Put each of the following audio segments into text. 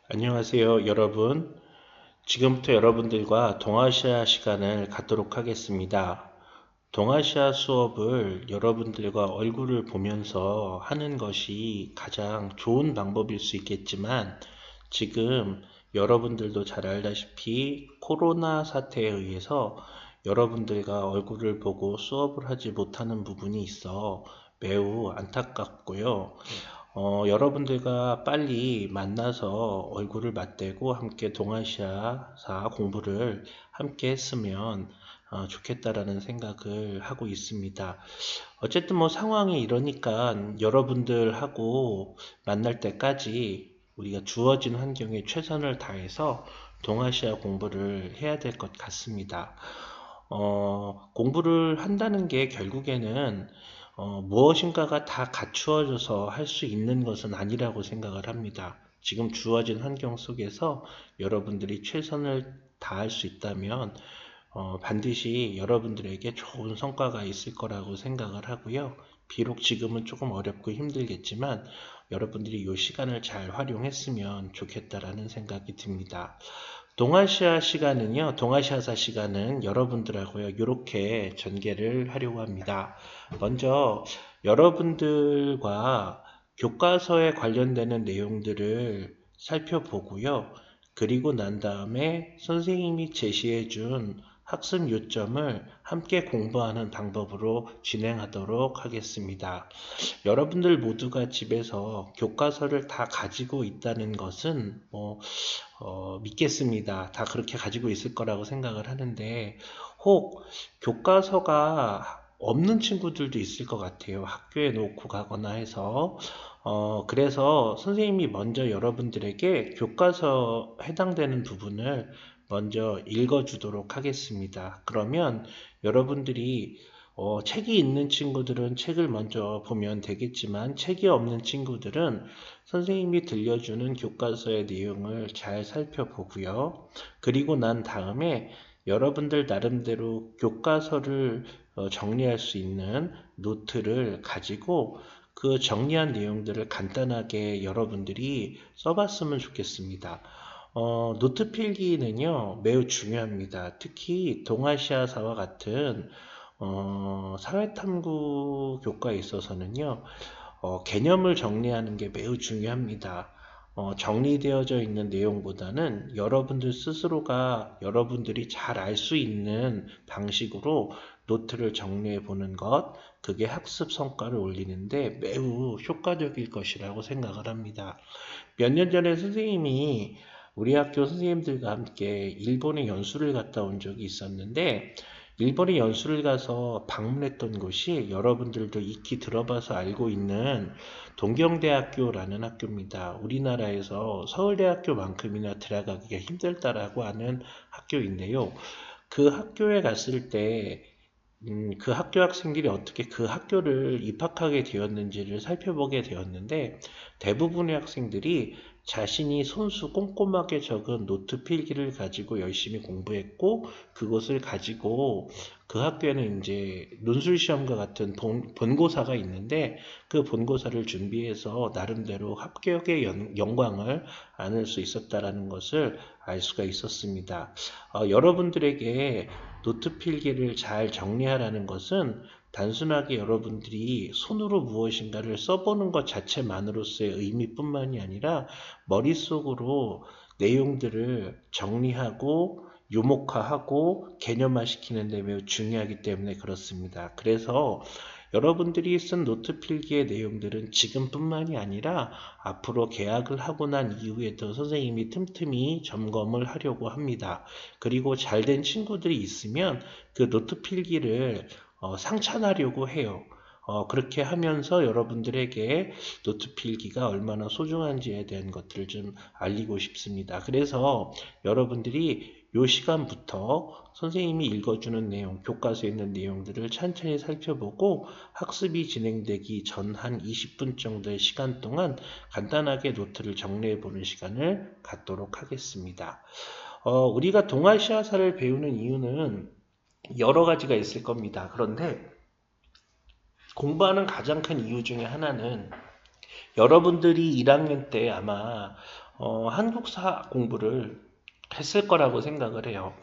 안녕하세요, 여러분. 지금부터 여러분들과 동아시아 시간을 갖도록 하겠습니다. 동아시아 수업을 여러분들과 얼굴을 보면서 하는 것이 가장 좋은 방법일 수 있겠지만, 지금 여러분들도 잘 알다시피 코로나 사태에 의해서 여러분들과 얼굴을 보고 수업을 하지 못하는 부분이 있어 매우 안타깝고요. 여러분들과 빨리 만나서 얼굴을 맞대고 함께 동아시아사 공부를 함께 했으면 좋겠다라는 생각을 하고 있습니다. 어쨌든 뭐 상황이 이러니까 여러분들하고 만날 때까지 우리가 주어진 환경에 최선을 다해서 동아시아 공부를 해야 될 것 같습니다. 공부를 한다는 게 결국에는 무엇인가가 다 갖추어져서 할 수 있는 것은 아니라고 생각을 합니다. 지금 주어진 환경 속에서 여러분들이 최선을 다할 수 있다면 반드시 여러분들에게 좋은 성과가 있을 거라고 생각을 하고요. 비록 지금은 조금 어렵고 힘들겠지만 여러분들이 이 시간을 잘 활용했으면 좋겠다라는 생각이 듭니다. 동아시아사 시간은 여러분들하고요, 이렇게 전개를 하려고 합니다. 먼저 여러분들과 교과서에 관련되는 내용들을 살펴보고요. 그리고 난 다음에 선생님이 제시해 준 학습 요점을 함께 공부하는 방법으로 진행하도록 하겠습니다. 여러분들 모두가 집에서 교과서를 다 가지고 있다는 것은 믿겠습니다. 다 그렇게 가지고 있을 거라고 생각을 하는데, 혹 교과서가 없는 친구들도 있을 것 같아요. 학교에 놓고 가거나 해서. 그래서 선생님이 먼저 여러분들에게 교과서 해당되는 부분을 먼저 읽어주도록 하겠습니다. 그러면 여러분들이 책이 있는 친구들은 책을 먼저 보면 되겠지만, 책이 없는 친구들은 선생님이 들려주는 교과서의 내용을 잘 살펴보고요. 그리고 난 다음에 여러분들 나름대로 교과서를 정리할 수 있는 노트를 가지고 그 정리한 내용들을 간단하게 여러분들이 써봤으면 좋겠습니다. 노트 필기는요, 매우 중요합니다. 특히 동아시아사와 같은 사회탐구 교과에 있어서는요, 개념을 정리하는 게 매우 중요합니다. 정리되어져 있는 내용보다는 여러분들 스스로가 여러분들이 잘 알 수 있는 방식으로 노트를 정리해 보는 것, 그게 학습 성과를 올리는데 매우 효과적일 것이라고 생각을 합니다. 몇 년 전에 선생님이 우리 학교 선생님들과 함께 일본에 연수를 갔다 온 적이 있었는데, 일본에 연수를 가서 방문했던 곳이 여러분들도 익히 들어봐서 알고 있는 동경대학교라는 학교입니다. 우리나라에서 서울대학교만큼이나 들어가기가 힘들다라고 하는 학교인데요. 그 학교에 갔을 때 그 학교 학생들이 어떻게 그 학교를 입학하게 되었는지를 살펴보게 되었는데, 대부분의 학생들이 자신이 손수 꼼꼼하게 적은 노트 필기를 가지고 열심히 공부했고, 그것을 가지고 그 학교에는 이제 논술 시험과 같은 본고사가 있는데, 그 본고사를 준비해서 나름대로 합격의 영광을 안을 수 있었다라는 것을 알 수가 있었습니다. 여러분들에게 노트 필기를 잘 정리하라는 것은 단순하게 여러분들이 손으로 무엇인가를 써보는 것 자체만으로서의 의미뿐만이 아니라 머릿속으로 내용들을 정리하고 유목화하고 개념화시키는 데 매우 중요하기 때문에 그렇습니다. 그래서 여러분들이 쓴 노트 필기의 내용들은 지금뿐만이 아니라 앞으로 개학을 하고 난 이후에도 선생님이 틈틈이 점검을 하려고 합니다. 그리고 잘된 친구들이 있으면 그 노트 필기를 상찬하려고 해요. 그렇게 하면서 여러분들에게 노트 필기가 얼마나 소중한지에 대한 것들을 좀 알리고 싶습니다. 그래서 여러분들이 이 시간부터 선생님이 읽어주는 내용, 교과서에 있는 내용들을 천천히 살펴보고 학습이 진행되기 전 한 20분 정도의 시간 동안 간단하게 노트를 정리해 보는 시간을 갖도록 하겠습니다. 우리가 동아시아사를 배우는 이유는 여러 가지가 있을 겁니다. 그런데 공부하는 가장 큰 이유 중에 하나는 여러분들이 1학년 때 아마 한국사 공부를 했을 거라고 생각을 해요.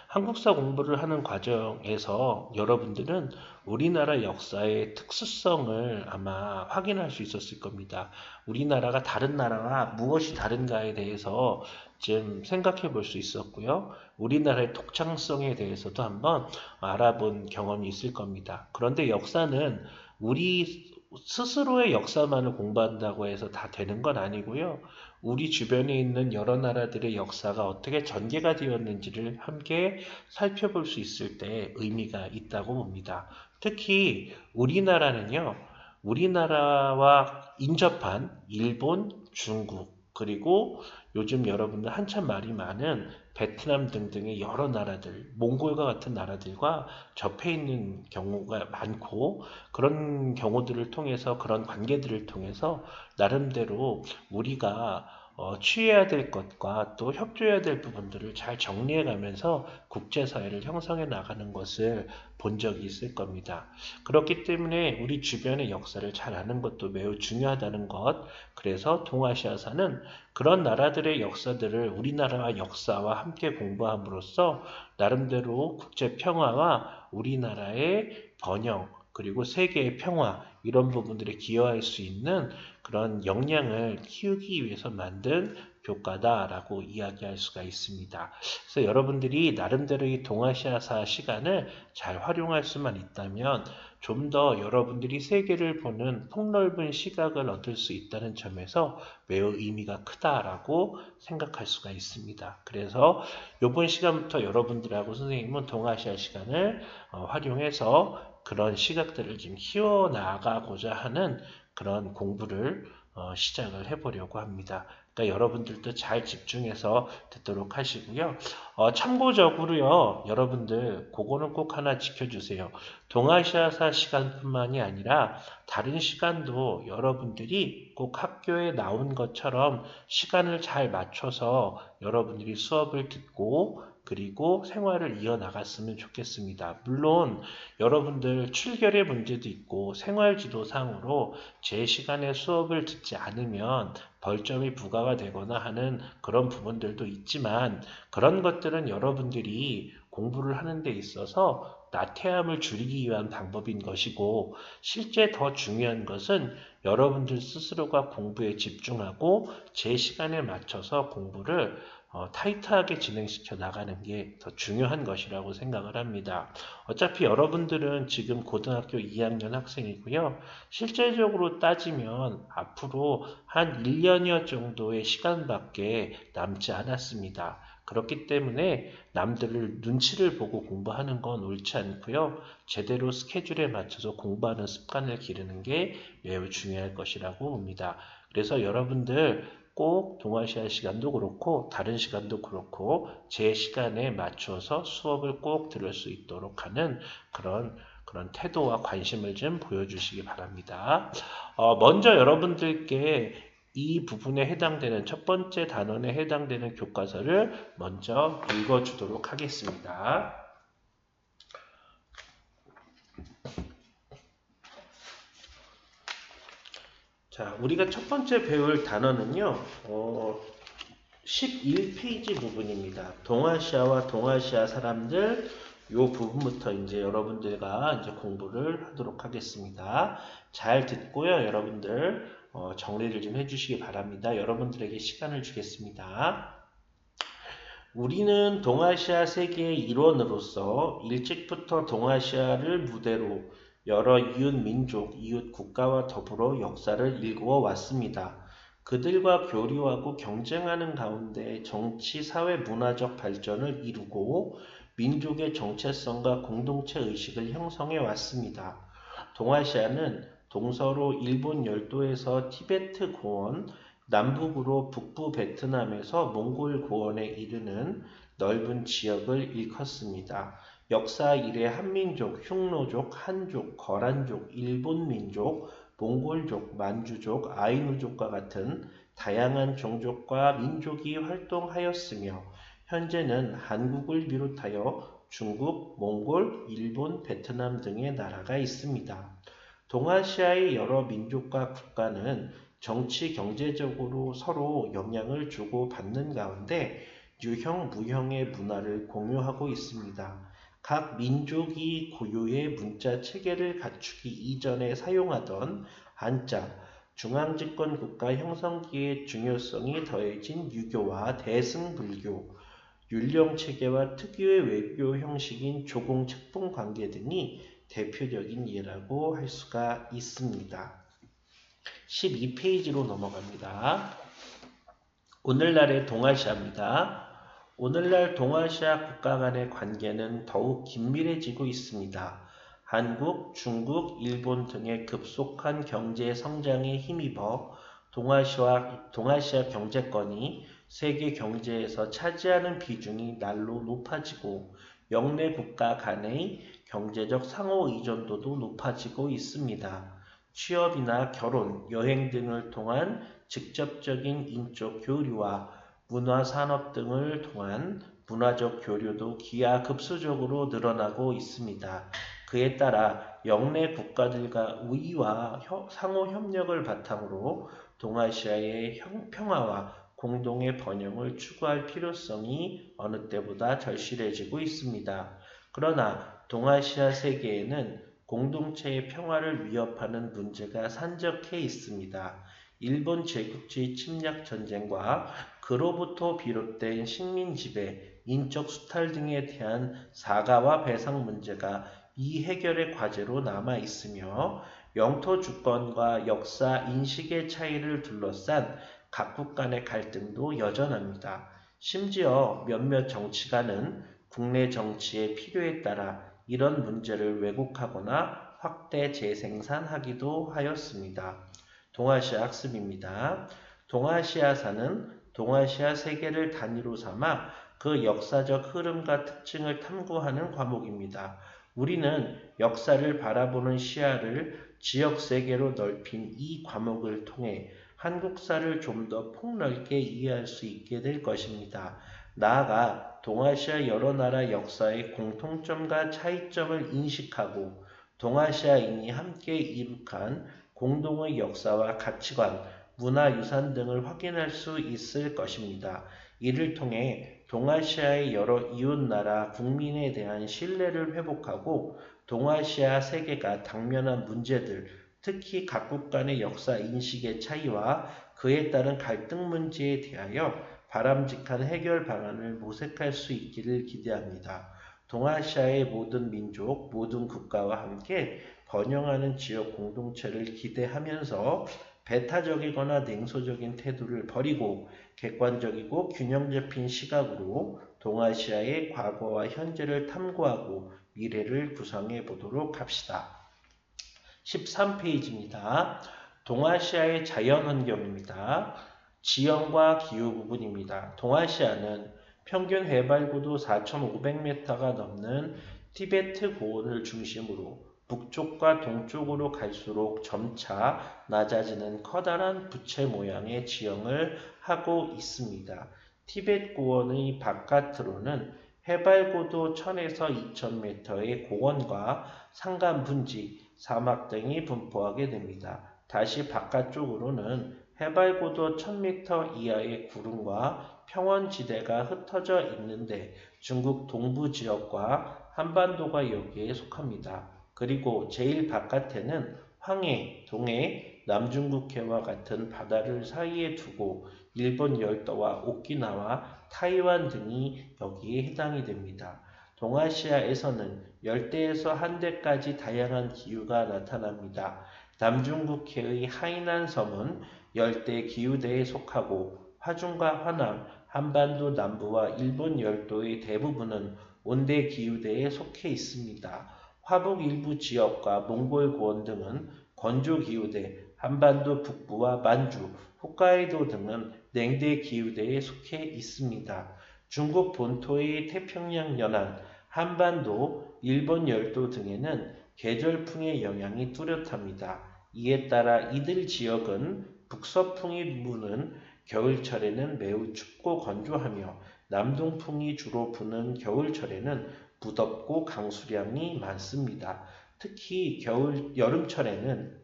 한국사 공부를 하는 과정에서 여러분들은 우리나라 역사의 특수성을 아마 확인할 수 있었을 겁니다. 우리나라가 다른 나라와 무엇이 다른가에 대해서 좀 생각해 볼 수 있었고요. 우리나라의 독창성에 대해서도 한번 알아본 경험이 있을 겁니다. 그런데 역사는 우리 스스로의 역사만을 공부한다고 해서 다 되는 건 아니고요. 우리 주변에 있는 여러 나라들의 역사가 어떻게 전개가 되었는지를 함께 살펴볼 수 있을 때 의미가 있다고 봅니다. 특히 우리나라는요, 우리나라와 인접한 일본, 중국, 그리고 요즘 여러분들 한참 말이 많은 베트남 등등의 여러 나라들, 몽골과 같은 나라들과 접해 있는 경우가 많고, 그런 경우들을 통해서, 그런 관계들을 통해서 나름대로 우리가 취해야 될 것과 또 협조해야 될 부분들을 잘 정리해 가면서 국제사회를 형성해 나가는 것을 본 적이 있을 겁니다. 그렇기 때문에 우리 주변의 역사를 잘 아는 것도 매우 중요하다는 것. 그래서 동아시아사는 그런 나라들의 역사들을 우리나라 역사와 함께 공부함으로써 나름대로 국제 평화와 우리나라의 번영, 그리고 세계의 평화, 이런 부분들에 기여할 수 있는 그런 역량을 키우기 위해서 만든 교과다라고 이야기할 수가 있습니다. 그래서 여러분들이 나름대로 이 동아시아사 시간을 잘 활용할 수만 있다면 좀 더 여러분들이 세계를 보는 폭넓은 시각을 얻을 수 있다는 점에서 매우 의미가 크다라고 생각할 수가 있습니다. 그래서 이번 시간부터 여러분들하고 선생님은 동아시아 시간을 활용해서 그런 시각들을 좀 키워나가고자 하는 그런 공부를 시작을 해보려고 합니다. 그러니까 여러분들도 잘 집중해서 듣도록 하시고요. 참고적으로요, 여러분들 그거는 꼭 하나 지켜주세요. 동아시아사 시간뿐만이 아니라 다른 시간도 여러분들이 꼭 학교에 나온 것처럼 시간을 잘 맞춰서 여러분들이 수업을 듣고 그리고 생활을 이어나갔으면 좋겠습니다. 물론 여러분들 출결의 문제도 있고 생활지도상으로 제 시간에 수업을 듣지 않으면 벌점이 부과가 되거나 하는 그런 부분들도 있지만 그런 것들은 여러분들이 공부를 하는 데 있어서 나태함을 줄이기 위한 방법인 것이고 실제 더 중요한 것은 여러분들 스스로가 공부에 집중하고 제 시간에 맞춰서 공부를 타이트하게 진행시켜 나가는 게 더 중요한 것이라고 생각을 합니다. 어차피 여러분들은 지금 고등학교 2학년 학생이고요. 실제적으로 따지면 앞으로 한 1년여 정도의 시간밖에 남지 않았습니다. 그렇기 때문에 남들을 눈치를 보고 공부하는 건 옳지 않고요. 제대로 스케줄에 맞춰서 공부하는 습관을 기르는 게 매우 중요할 것이라고 봅니다. 그래서 여러분들 꼭 동아시아 시간도 그렇고 다른 시간도 그렇고 제 시간에 맞춰서 수업을 꼭 들을 수 있도록 하는 그런 태도와 관심을 좀 보여주시기 바랍니다. 먼저 여러분들께 이 부분에 해당되는 첫 번째 단원에 해당되는 교과서를 먼저 읽어주도록 하겠습니다. 자, 우리가 첫 번째 배울 단어는요, 11페이지 부분입니다. 동아시아와 동아시아 사람들, 요 부분부터 이제 여러분들과 이제 공부를 하도록 하겠습니다. 잘 듣고요, 여러분들 정리를 좀 해주시기 바랍니다. 여러분들에게 시간을 주겠습니다. 우리는 동아시아 세계의 일원으로서 일찍부터 동아시아를 무대로 여러 이웃 민족, 이웃 국가와 더불어 역사를 일구어 왔습니다. 그들과 교류하고 경쟁하는 가운데 정치, 사회, 문화적 발전을 이루고 민족의 정체성과 공동체 의식을 형성해 왔습니다. 동아시아는 동서로 일본 열도에서 티베트 고원, 남북으로 북부 베트남에서 몽골 고원에 이르는 넓은 지역을 일컫습니다. 역사 이래 한민족, 흉노족, 한족, 거란족, 일본민족, 몽골족, 만주족, 아이누족과 같은 다양한 종족과 민족이 활동하였으며 현재는 한국을 비롯하여 중국, 몽골, 일본, 베트남 등의 나라가 있습니다. 동아시아의 여러 민족과 국가는 정치, 경제적으로 서로 영향을 주고받는 가운데 유형, 무형의 문화를 공유하고 있습니다. 각 민족이 고유의 문자 체계를 갖추기 이전에 사용하던 한자, 중앙집권 국가 형성기의 중요성이 더해진 유교와 대승불교, 율령체계와 특유의 외교 형식인 조공책봉 관계 등이 대표적인 예라고 할 수가 있습니다. 12페이지로 넘어갑니다. 오늘날의 동아시아입니다. 오늘날 동아시아 국가 간의 관계는 더욱 긴밀해지고 있습니다. 한국, 중국, 일본 등의 급속한 경제 성장에 힘입어 동아시아 경제권이 세계 경제에서 차지하는 비중이 날로 높아지고 영내 국가 간의 경제적 상호 의존도도 높아지고 있습니다. 취업이나 결혼, 여행 등을 통한 직접적인 인적 교류와 문화산업 등을 통한 문화적 교류도 기하급수적으로 늘어나고 있습니다. 그에 따라 영내 국가들과 우위와 상호 협력을 바탕으로 동아시아의 평화와 공동의 번영을 추구할 필요성이 어느 때보다 절실해지고 있습니다. 그러나 동아시아 세계에는 공동체의 평화를 위협하는 문제가 산적해 있습니다. 일본 제국주의 침략 전쟁과 그로부터 비롯된 식민 지배, 인적 수탈 등에 대한 사과와 배상 문제가 이 해결의 과제로 남아 있으며 영토 주권과 역사 인식의 차이를 둘러싼 각국 간의 갈등도 여전합니다. 심지어 몇몇 정치가는 국내 정치의 필요에 따라 이런 문제를 왜곡하거나 확대 재생산하기도 하였습니다. 동아시아 학습입니다. 동아시아사는 동아시아 세계를 단위로 삼아 그 역사적 흐름과 특징을 탐구하는 과목입니다. 우리는 역사를 바라보는 시야를 지역 세계로 넓힌 이 과목을 통해 한국사를 좀 더 폭넓게 이해할 수 있게 될 것입니다. 나아가 동아시아 여러 나라 역사의 공통점과 차이점을 인식하고 동아시아인이 함께 이룩한 공동의 역사와 가치관, 문화유산 등을 확인할 수 있을 것입니다. 이를 통해 동아시아의 여러 이웃나라 국민에 대한 신뢰를 회복하고 동아시아 세계가 당면한 문제들, 특히 각국 간의 역사 인식의 차이와 그에 따른 갈등 문제에 대하여 바람직한 해결 방안을 모색할 수 있기를 기대합니다. 동아시아의 모든 민족, 모든 국가와 함께 번영하는 지역 공동체를 기대하면서 배타적이거나 냉소적인 태도를 버리고 객관적이고 균형 잡힌 시각으로 동아시아의 과거와 현재를 탐구하고 미래를 구성해 보도록 합시다. 13페이지입니다. 동아시아의 자연환경입니다. 지형과 기후 부분입니다. 동아시아는 평균 해발고도 4,500m가 넘는 티베트 고원을 중심으로 북쪽과 동쪽으로 갈수록 점차 낮아지는 커다란 부채 모양의 지형을 하고 있습니다. 티베트 고원의 바깥으로는 해발고도 1000에서 2000m의 고원과 산간 분지, 사막 등이 분포하게 됩니다. 다시 바깥쪽으로는 해발고도 1000m 이하의 구름과 평원지대가 흩어져 있는데 중국 동부 지역과 한반도가 여기에 속합니다. 그리고 제일 바깥에는 황해, 동해, 남중국해와 같은 바다를 사이에 두고 일본 열도와 오키나와, 타이완 등이 여기에 해당이 됩니다. 동아시아에서는 열대에서 한대까지 다양한 기후가 나타납니다. 남중국해의 하이난 섬은 열대 기후대에 속하고 화중과 화남, 한반도 남부와 일본 열도의 대부분은 온대 기후대에 속해 있습니다. 화북 일부 지역과 몽골 고원 등은 건조 기후대, 한반도 북부와 만주, 홋카이도 등은 냉대 기후대에 속해 있습니다. 중국 본토의 태평양 연안, 한반도, 일본 열도 등에는 계절풍의 영향이 뚜렷합니다. 이에 따라 이들 지역은 북서풍이 부는 겨울철에는 매우 춥고 건조하며 남동풍이 주로 부는 겨울철에는 무덥고 강수량이 많습니다. 특히 여름철에는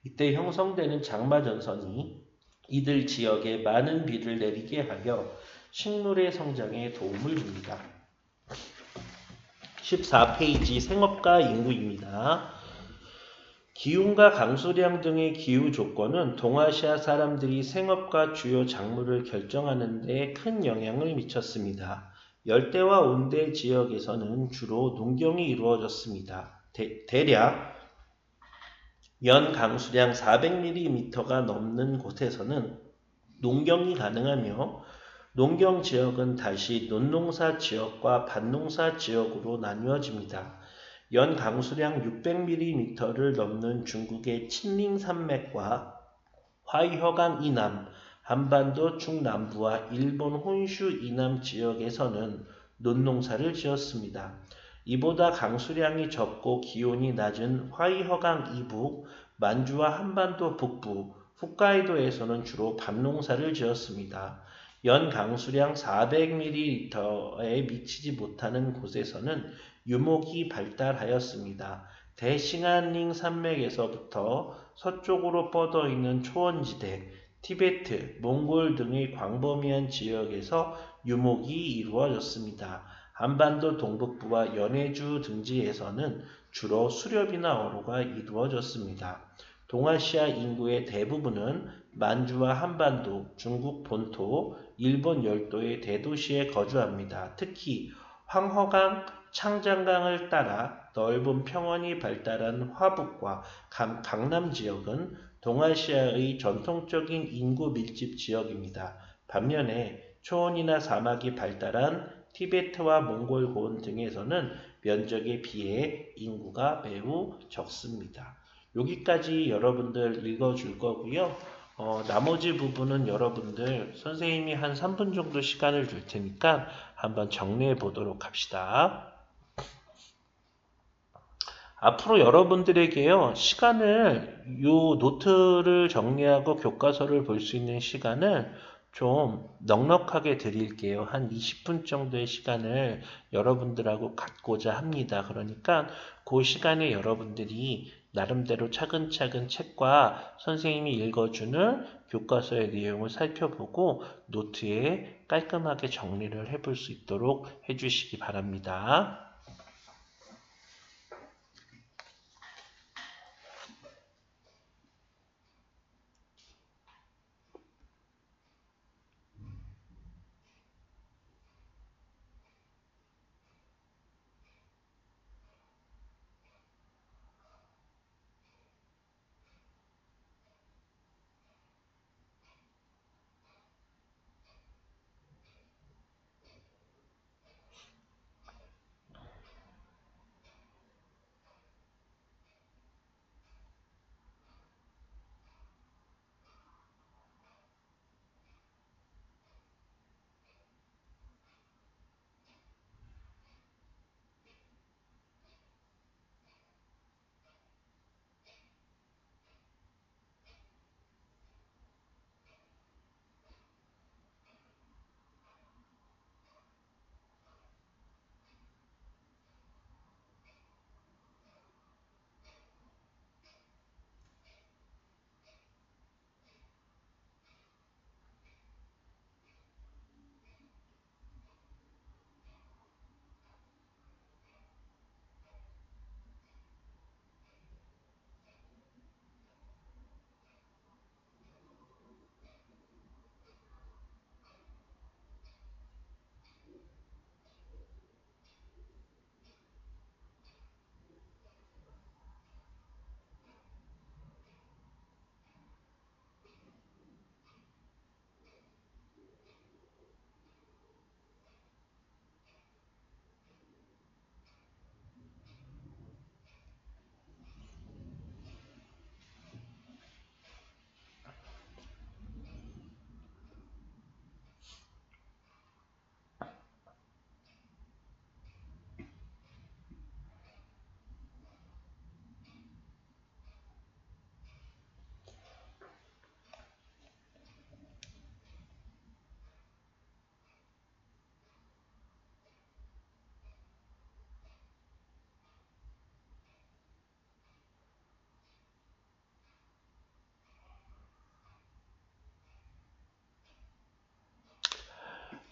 이때 형성되는 장마전선이 이들 지역에 많은 비를 내리게 하여 식물의 성장에 도움을 줍니다. 14페이지 생업과 인구입니다. 기온과 강수량 등의 기후 조건은 동아시아 사람들이 생업과 주요 작물을 결정하는 데 큰 영향을 미쳤습니다. 열대와 온대 지역에서는 주로 농경이 이루어졌습니다. 대략 연 강수량 400mm가 넘는 곳에서는 농경이 가능하며 농경 지역은 다시 논농사 지역과 밭농사 지역으로 나뉘어집니다. 연 강수량 600mm를 넘는 중국의 친링 산맥과 화이허강 이남, 한반도 중남부와 일본 혼슈 이남 지역에서는 논농사를 지었습니다. 이보다 강수량이 적고 기온이 낮은 화이허강 이북, 만주와 한반도 북부, 홋카이도에서는 주로 밭농사를 지었습니다. 연 강수량 400ml에 미치지 못하는 곳에서는 유목이 발달하였습니다. 대싱안링 산맥에서부터 서쪽으로 뻗어 있는 초원지대, 티베트, 몽골 등의 광범위한 지역에서 유목이 이루어졌습니다. 한반도 동북부와 연해주 등지에서는 주로 수렵이나 어로가 이루어졌습니다. 동아시아 인구의 대부분은 만주와 한반도, 중국 본토, 일본 열도의 대도시에 거주합니다. 특히 황허강, 창장강을 따라 넓은 평원이 발달한 화북과 강남 지역은 동아시아의 전통적인 인구 밀집 지역입니다. 반면에 초원이나 사막이 발달한 티베트와 몽골 고원 등에서는 면적에 비해 인구가 매우 적습니다. 여기까지 여러분들 읽어줄 거고요. 나머지 부분은 여러분들 선생님이 한 3분 정도 시간을 줄 테니까 한번 정리해 보도록 합시다. 앞으로 여러분들에게요, 시간을, 요 노트를 정리하고 교과서를 볼 수 있는 시간을 좀 넉넉하게 드릴게요. 한 20분 정도의 시간을 여러분들하고 갖고자 합니다. 그러니까 그 시간에 여러분들이 나름대로 차근차근 책과 선생님이 읽어주는 교과서의 내용을 살펴보고 노트에 깔끔하게 정리를 해볼 수 있도록 해주시기 바랍니다.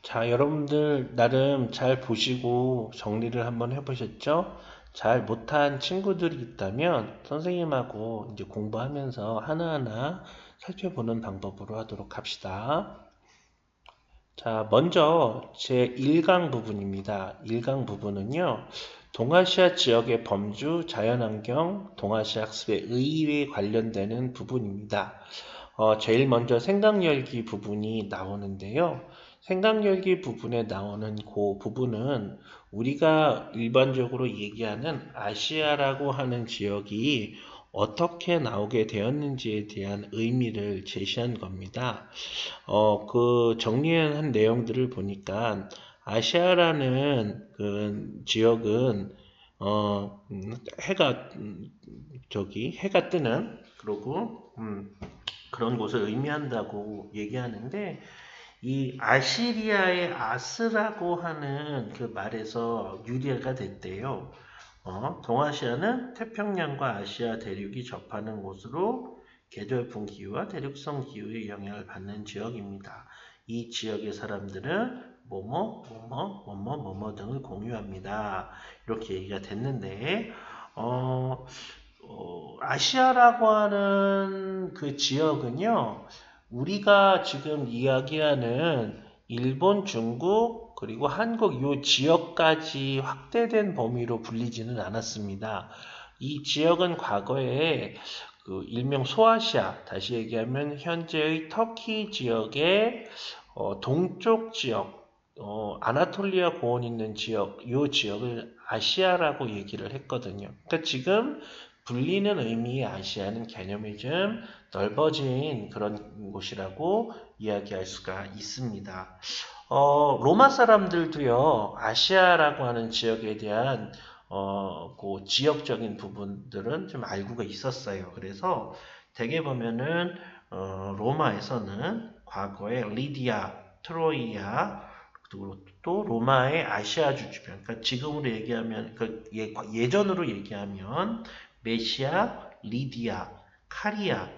자, 여러분들 나름 잘 보시고 정리를 한번 해보셨죠? 잘 못한 친구들이 있다면 선생님하고 이제 공부하면서 하나하나 살펴보는 방법으로 하도록 합시다. 자, 먼저 제 1강 부분입니다. 1강 부분은요, 동아시아 지역의 범주, 자연환경, 동아시아 학습의 의의에 관련되는 부분입니다. 제일 먼저 생각열기 부분이 나오는데요. 생각열기 부분에 나오는 그 부분은 우리가 일반적으로 얘기하는 아시아라고 하는 지역이 어떻게 나오게 되었는지에 대한 의미를 제시한 겁니다. 그 정리한 내용들을 보니까 아시아라는 그 지역은 해가 해가 뜨는 그러고 그런 곳을 의미한다고 얘기하는데 이 아시리아의 아스라고 하는 그 말에서 유래가 됐대요. 동아시아는 태평양과 아시아 대륙이 접하는 곳으로 계절풍 기후와 대륙성 기후의 영향을 받는 지역입니다. 이 지역의 사람들은 뭐뭐 등을 공유합니다. 이렇게 얘기가 됐는데, 아시아라고 하는 그 지역은요, 우리가 지금 이야기하는 일본, 중국, 그리고 한국 요 지역까지 확대된 범위로 불리지는 않았습니다. 이 지역은 과거에 그 일명 소아시아, 다시 얘기하면 현재의 터키 지역의 동쪽 지역, 아나톨리아 고원 있는 지역, 요 지역을 아시아라고 얘기를 했거든요. 그러니까 지금 불리는 의미의 아시아는 개념이 좀 넓어진 그런 곳이라고 이야기할 수가 있습니다. 로마 사람들도요, 아시아라고 하는 지역에 대한 그 지역적인 부분들은 좀 알고가 있었어요. 그래서 대개 보면은 로마에서는 과거에 리디아, 트로이아, 그리고 또 로마의 아시아주 주변, 그러니까 지금으로 얘기하면 예전으로 얘기하면 메시아, 리디아, 카리아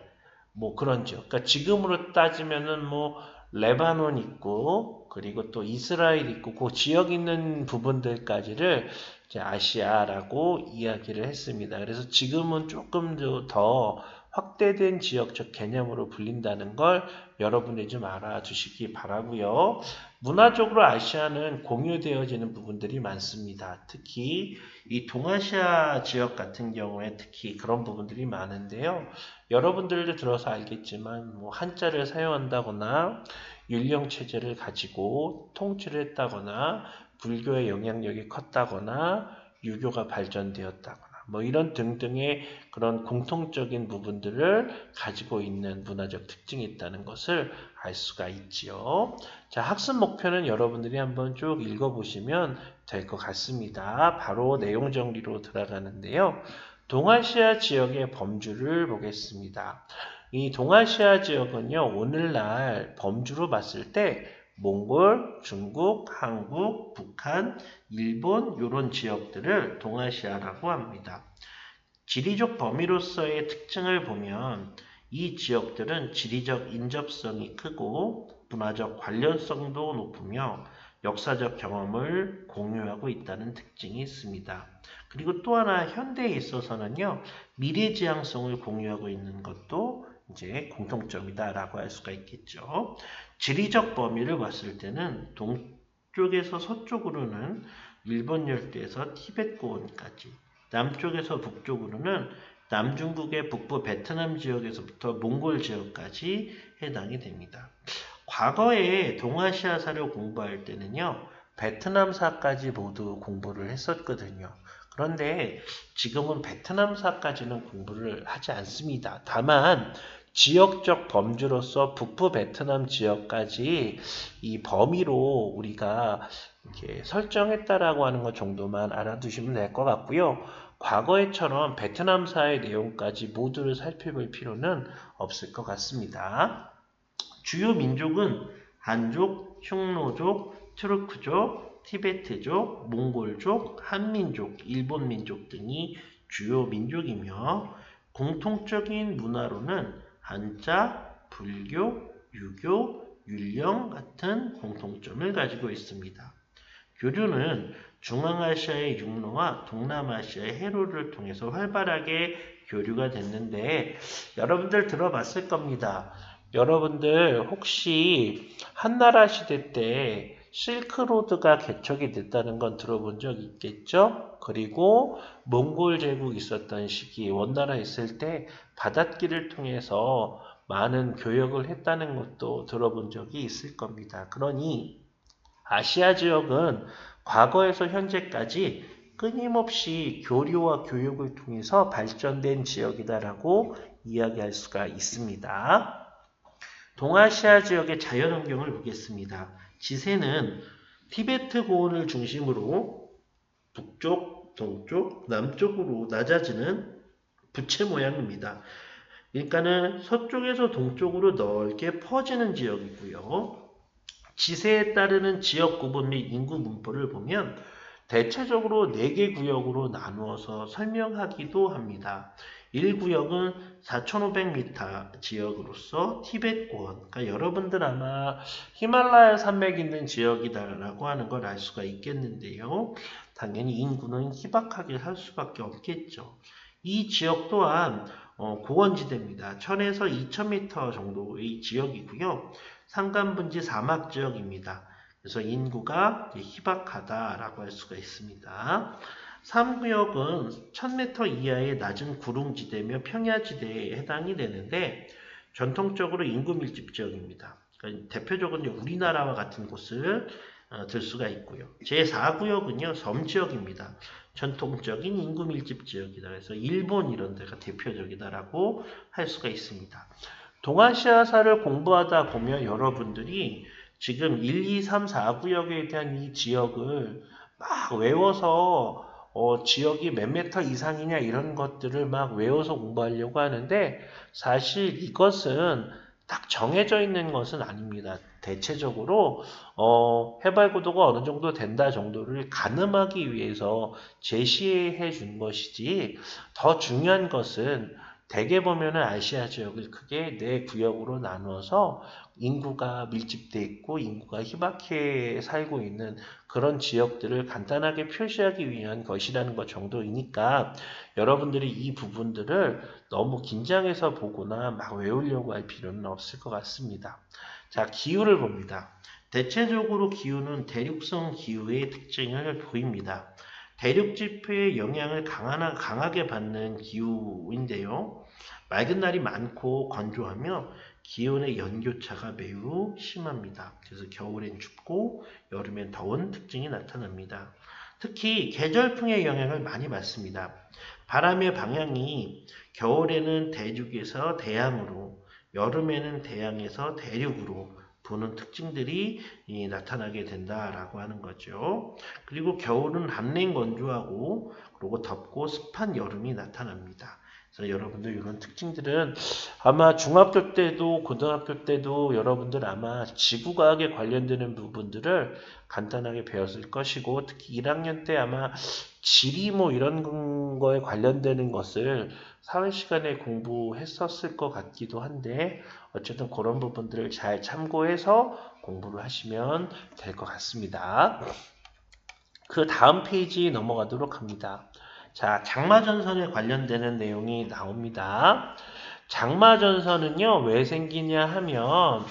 뭐 그런 지역. 그러니까 지금으로 따지면은 뭐 레바논 있고 그리고 또 이스라엘 있고 그 지역 있는 부분들까지를 이제 아시아라고 이야기를 했습니다. 그래서 지금은 조금 더 확대된 지역적 개념으로 불린다는 걸 여러분이 좀 알아두시기 바라고요. 문화적으로 아시아는 공유되어지는 부분들이 많습니다. 특히 이 동아시아 지역 같은 경우에 특히 그런 부분들이 많은데요. 여러분들도 들어서 알겠지만 뭐 한자를 사용한다거나 율령 체제를 가지고 통치를 했다거나 불교의 영향력이 컸다거나 유교가 발전되었다거나 뭐 이런 등등의 그런 공통적인 부분들을 가지고 있는 문화적 특징이 있다는 것을 알 수가 있지요. 자, 학습 목표는 여러분들이 한번 쭉 읽어보시면 될 것 같습니다. 바로 내용 정리로 들어가는데요. 동아시아 지역의 범주를 보겠습니다. 이 동아시아 지역은요, 오늘날 범주로 봤을 때 몽골, 중국, 한국, 북한, 일본 이런 지역들을 동아시아라고 합니다. 지리적 범위로서의 특징을 보면 이 지역들은 지리적 인접성이 크고 문화적 관련성도 높으며 역사적 경험을 공유하고 있다는 특징이 있습니다. 그리고 또 하나 현대에 있어서는요, 미래지향성을 공유하고 있는 것도 이제 공통점이다라고 할 수가 있겠죠. 지리적 범위를 봤을 때는 동쪽에서 서쪽으로는 일본 열도에서 티베트 고원까지, 남쪽에서 북쪽으로는 남중국의 북부 베트남 지역에서부터 몽골 지역까지 해당이 됩니다. 과거에 동아시아사를 공부할 때는요, 베트남사까지 모두 공부를 했었거든요. 그런데 지금은 베트남사까지는 공부를 하지 않습니다. 다만 지역적 범주로서 북부 베트남 지역까지 이 범위로 우리가 이렇게 설정했다라고 하는 것 정도만 알아두시면 될 것 같고요. 과거에처럼 베트남사의 내용까지 모두를 살펴볼 필요는 없을 것 같습니다. 주요 민족은 한족, 흉노족, 트루크족, 티베트족, 몽골족, 한민족, 일본민족 등이 주요 민족이며 공통적인 문화로는 한자, 불교, 유교, 율령 같은 공통점을 가지고 있습니다. 교류는 중앙아시아의 육로와 동남아시아의 해로를 통해서 활발하게 교류가 됐는데 여러분들 들어봤을 겁니다. 여러분들 혹시 한나라 시대 때 실크로드가 개척이 됐다는 건 들어본 적 있겠죠? 그리고 몽골 제국 있었던 시기 원나라 있을 때 바닷길을 통해서 많은 교역을 했다는 것도 들어본 적이 있을 겁니다. 그러니 아시아 지역은 과거에서 현재까지 끊임없이 교류와 교육을 통해서 발전된 지역이다라고 이야기할 수가 있습니다. 동아시아 지역의 자연환경을 보겠습니다. 지세는 티베트 고원을 중심으로 북쪽, 동쪽, 남쪽으로 낮아지는 부채 모양입니다. 그러니까는 서쪽에서 동쪽으로 넓게 퍼지는 지역이고요. 지세에 따르는 지역 구분 및 인구 분포를 보면 대체적으로 4개 구역으로 나누어서 설명하기도 합니다. 1구역은 4,500m 지역으로서 티벳고원, 그러니까 여러분들 아마 히말라야 산맥 있는 지역이다라고 하는 걸 알 수가 있겠는데요. 당연히 인구는 희박하게 살 수밖에 없겠죠. 이 지역 또한 고원지대입니다. 1000에서 2000m 정도의 지역이고요. 산간분지 사막 지역입니다. 그래서 인구가 희박하다라고 할 수가 있습니다. 3구역은 1000m 이하의 낮은 구릉지대며 평야지대에 해당이 되는데 전통적으로 인구 밀집 지역입니다. 그러니까 대표적으로 우리나라와 같은 곳을 들 수가 있고요. 제4구역은요, 섬지역입니다. 전통적인 인구 밀집 지역이다. 그래서 일본 이런 데가 대표적이다라고 할 수가 있습니다. 동아시아사를 공부하다 보면 여러분들이 지금 1, 2, 3, 4구역에 대한 이 지역을 막 외워서 지역이 몇 미터 이상이냐 이런 것들을 막 외워서 공부하려고 하는데 사실 이것은 딱 정해져 있는 것은 아닙니다. 대체적으로 해발 고도가 어느 정도 된다 정도를 가늠하기 위해서 제시해 준 것이지 더 중요한 것은 대개 보면은 아시아 지역을 크게 4구역으로 나누어서 인구가 밀집돼 있고 인구가 희박해 살고 있는 그런 지역들을 간단하게 표시하기 위한 것이라는 것 정도이니까 여러분들이 이 부분들을 너무 긴장해서 보거나 막 외우려고 할 필요는 없을 것 같습니다. 자, 기후를 봅니다. 대체적으로 기후는 대륙성 기후의 특징을 보입니다. 대륙 지표의 영향을 강하게 받는 기후인데요. 맑은 날이 많고 건조하며 기온의 연교차가 매우 심합니다. 그래서 겨울엔 춥고 여름엔 더운 특징이 나타납니다. 특히 계절풍의 영향을 많이 받습니다. 바람의 방향이 겨울에는 대륙에서 대양으로, 여름에는 대양에서 대륙으로 부는 특징들이 나타나게 된다라고 하는 거죠. 그리고 겨울은寒冷 건조하고 그리고 덥고 습한 여름이 나타납니다. 그래서 여러분들 이런 특징들은 아마 중학교 때도 고등학교 때도 여러분들 아마 지구과학에 관련되는 부분들을 간단하게 배웠을 것이고 특히 1학년 때 아마 지리 뭐 이런 거에 관련되는 것을 사회 시간에 공부했었을 것 같기도 한데 어쨌든 그런 부분들을 잘 참고해서 공부를 하시면 될 것 같습니다. 그 다음 페이지 넘어가도록 합니다. 자, 장마전선에 관련되는 내용이 나옵니다. 장마전선은요, 왜 생기냐 하면,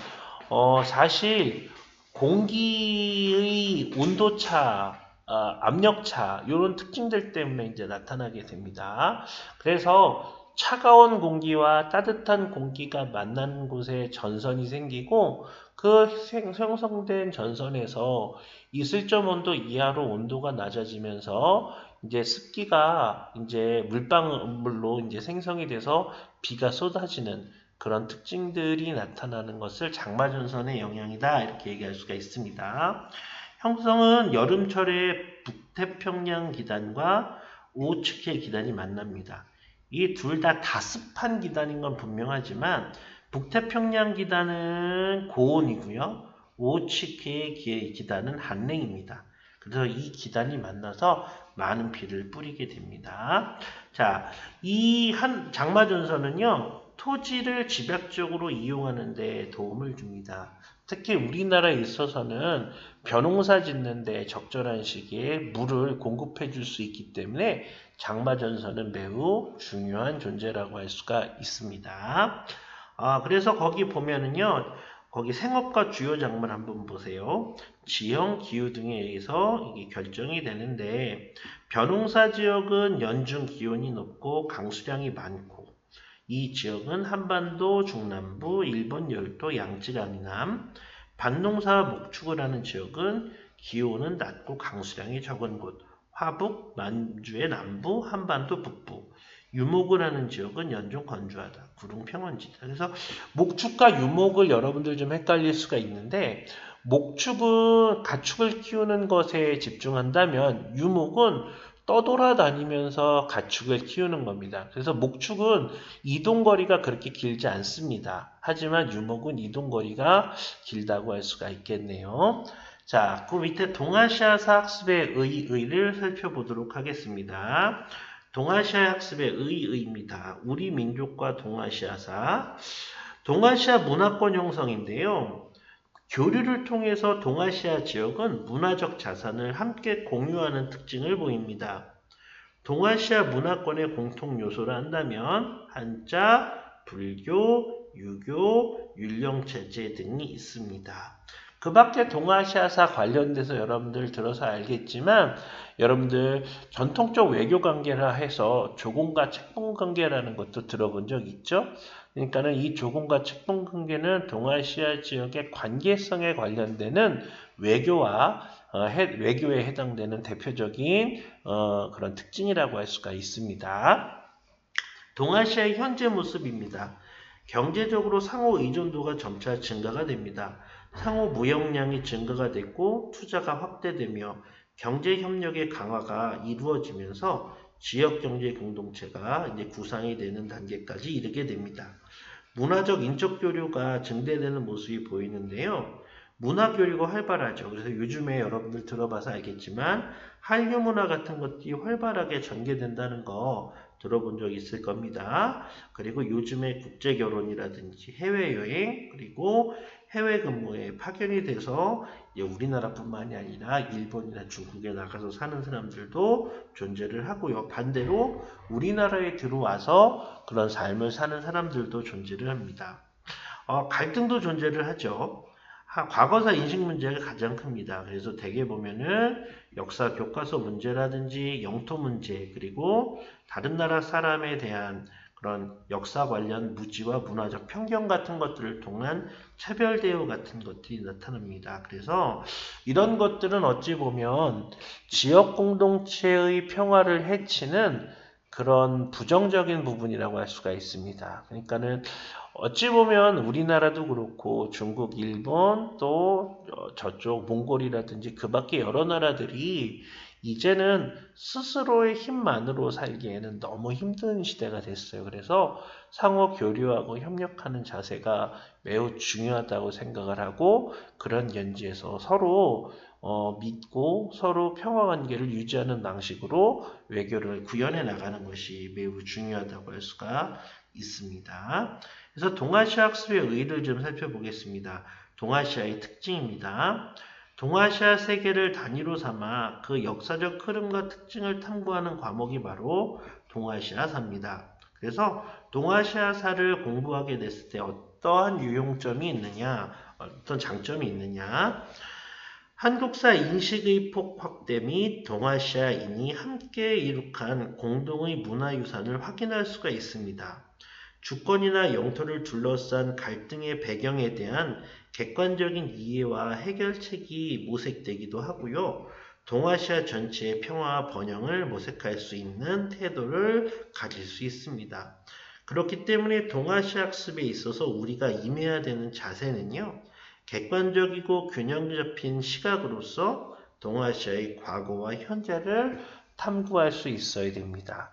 사실 공기의 온도차, 압력차, 이런 특징들 때문에 이제 나타나게 됩니다. 그래서 차가운 공기와 따뜻한 공기가 만나는 곳에 전선이 생기고, 그 형성된 전선에서 이슬점 온도 이하로 온도가 낮아지면서 이제 습기가 이제 물방울로 이제 생성이 돼서 비가 쏟아지는 그런 특징들이 나타나는 것을 장마전선의 영향이다 이렇게 얘기할 수가 있습니다. 형성은 여름철에 북태평양 기단과 오츠케 기단이 만납니다. 이 둘 다 다습한 기단인 건 분명하지만 북태평양 기단은 고온이고요. 오츠케 기단은寒冷입니다. 그래서 이 기단이 만나서 많은 비를 뿌리게 됩니다. 자, 이 장마전선은요, 토지를 집약적으로 이용하는 데 도움을 줍니다. 특히 우리나라에 있어서는 벼농사 짓는데 적절한 시기에 물을 공급해 줄 수 있기 때문에 장마전선은 매우 중요한 존재라고 할 수가 있습니다. 그래서 거기 보면은요, 거기 생업과 주요 작물 한번 보세요. 지형, 기후 등에 의해서 이게 결정이 되는데, 벼농사 지역은 연중 기온이 높고 강수량이 많고, 이 지역은 한반도, 중남부, 일본 열도, 양쯔강남, 밭농사 목축을 하는 지역은 기온은 낮고 강수량이 적은 곳, 화북, 만주의 남부, 한반도 북부, 유목을 하는 지역은 연중 건조하다. 구릉 평원지대. 그래서 목축과 유목을 여러분들 좀 헷갈릴 수가 있는데 목축은 가축을 키우는 것에 집중한다면 유목은 떠돌아다니면서 가축을 키우는 겁니다. 그래서 목축은 이동거리가 그렇게 길지 않습니다. 하지만 유목은 이동거리가 길다고 할 수가 있겠네요. 자, 그 밑에 동아시아사 학습의 의의를 살펴보도록 하겠습니다. 동아시아 학습의 의의입니다. 우리 민족과 동아시아사. 동아시아 문화권 형성인데요. 교류를 통해서 동아시아 지역은 문화적 자산을 함께 공유하는 특징을 보입니다. 동아시아 문화권의 공통 요소를 한다면 한자, 불교, 유교, 율령체제 등이 있습니다. 그 밖에 동아시아사 관련돼서 여러분들 들어서 알겠지만 여러분들 전통적 외교 관계라 해서 조공과 책봉 관계라는 것도 들어본 적 있죠? 그러니까는 이 조공과 책봉 관계는 동아시아 지역의 관계성에 관련되는 외교에 해당되는 대표적인 그런 특징이라고 할 수가 있습니다. 동아시아의 현재 모습입니다. 경제적으로 상호 의존도가 점차 증가가 됩니다. 상호 무역량이 증가가 됐고 투자가 확대되며 경제 협력의 강화가 이루어지면서 지역 경제 공동체가 이제 구상이 되는 단계까지 이르게 됩니다. 문화적 인적 교류가 증대되는 모습이 보이는데요. 문화 교류가 활발하죠. 그래서 요즘에 여러분들 들어봐서 알겠지만 한류 문화 같은 것들이 활발하게 전개된다는 거 들어본 적 있을 겁니다. 그리고 요즘에 국제 결혼이라든지 해외여행 그리고 해외 근무에 파견이 돼서 우리나라뿐만이 아니라 일본이나 중국에 나가서 사는 사람들도 존재를 하고요. 반대로 우리나라에 들어와서 그런 삶을 사는 사람들도 존재를 합니다. 갈등도 존재를 하죠. 과거사 인식 문제가 가장 큽니다. 그래서 대개 보면은 역사 교과서 문제라든지 영토 문제 그리고 다른 나라 사람에 대한 그런 역사 관련 무지와 문화적 편견 같은 것들을 통한 차별 대우 같은 것들이 나타납니다. 그래서 이런 것들은 어찌 보면 지역 공동체의 평화를 해치는 그런 부정적인 부분이라고 할 수가 있습니다. 그러니까는 어찌 보면 우리나라도 그렇고 중국, 일본 또 저쪽 몽골이라든지 그 밖에 여러 나라들이 이제는 스스로의 힘만으로 살기에는 너무 힘든 시대가 됐어요. 그래서 상호 교류하고 협력하는 자세가 매우 중요하다고 생각을 하고 그런 연지에서 서로 믿고 서로 평화관계를 유지하는 방식으로 외교를 구현해 나가는 것이 매우 중요하다고 할 수가 있습니다. 그래서 동아시아 학습의 의의를 좀 살펴보겠습니다. 동아시아의 특징입니다. 동아시아 세계를 단위로 삼아 그 역사적 흐름과 특징을 탐구하는 과목이 바로 동아시아사입니다. 그래서 동아시아사를 공부하게 됐을 때 어떠한 유용점이 있느냐, 어떤 장점이 있느냐, 한국사 인식의 폭 확대 및 동아시아인이 함께 이룩한 공동의 문화유산을 확인할 수가 있습니다. 주권이나 영토를 둘러싼 갈등의 배경에 대한 객관적인 이해와 해결책이 모색되기도 하고요. 동아시아 전체의 평화와 번영을 모색할 수 있는 태도를 가질 수 있습니다. 그렇기 때문에 동아시아 학습에 있어서 우리가 임해야 되는 자세는요. 객관적이고 균형 잡힌 시각으로서 동아시아의 과거와 현재를 탐구할 수 있어야 됩니다.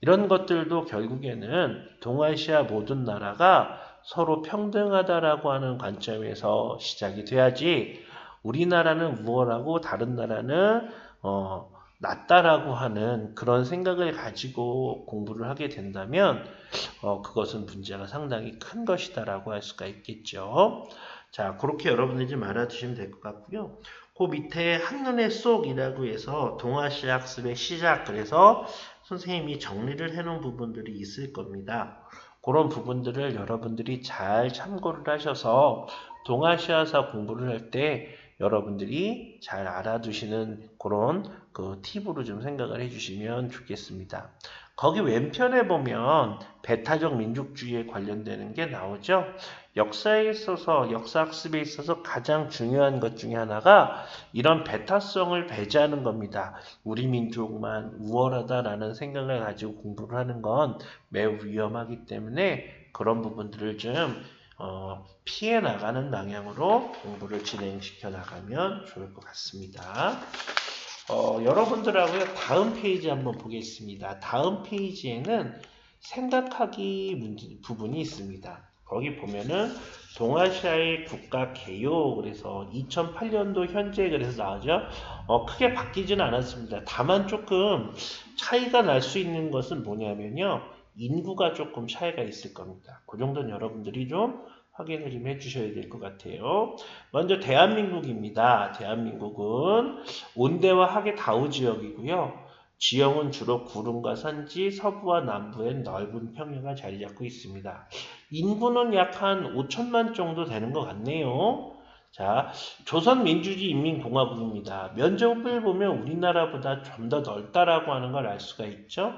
이런 것들도 결국에는 동아시아 모든 나라가 서로 평등하다라고 하는 관점에서 시작이 돼야지 우리나라는 우월하고 다른 나라는 낮다라고 하는 그런 생각을 가지고 공부를 하게 된다면 그것은 문제가 상당히 큰 것이다라고 할 수가 있겠죠. 자, 그렇게 여러분들이 좀 알아두시면 될 것 같고요. 그 밑에 한눈에 쏙이라고 해서 동아시아 학습의 시작, 그래서 선생님이 정리를 해놓은 부분들이 있을 겁니다. 그런 부분들을 여러분들이 잘 참고를 하셔서 동아시아사 공부를 할 때 여러분들이 잘 알아두시는 그런 그 팁으로 좀 생각을 해주시면 좋겠습니다. 거기 왼편에 보면 배타적 민족주의에 관련되는 게 나오죠. 역사에 있어서, 역사학습에 있어서 가장 중요한 것 중에 하나가 이런 배타성을 배제하는 겁니다. 우리 민족만 우월하다라는 생각을 가지고 공부를 하는 건 매우 위험하기 때문에 그런 부분들을 좀 피해 나가는 방향으로 공부를 진행시켜 나가면 좋을 것 같습니다. 여러분들하고요, 다음 페이지 한번 보겠습니다. 다음 페이지에는 생각하기 부분이 있습니다. 거기 보면은 동아시아의 국가 개요, 그래서 2008년도 현재 그래서 나오죠. 크게 바뀌지는 않았습니다. 다만 조금 차이가 날 수 있는 것은 뭐냐면요, 인구가 조금 차이가 있을 겁니다. 그 정도는 여러분들이 좀 확인을 좀 해주셔야 될 것 같아요. 먼저 대한민국입니다. 대한민국은 온대와 하계 다우 지역이고요. 지형은 주로 구름과 산지, 서부와 남부엔 넓은 평야가 자리 잡고 있습니다. 인구는 약 한 5천만 정도 되는 것 같네요. 자, 조선민주주의인민공화국입니다. 면적을 보면 우리나라보다 좀 더 넓다라고 하는 걸 알 수가 있죠.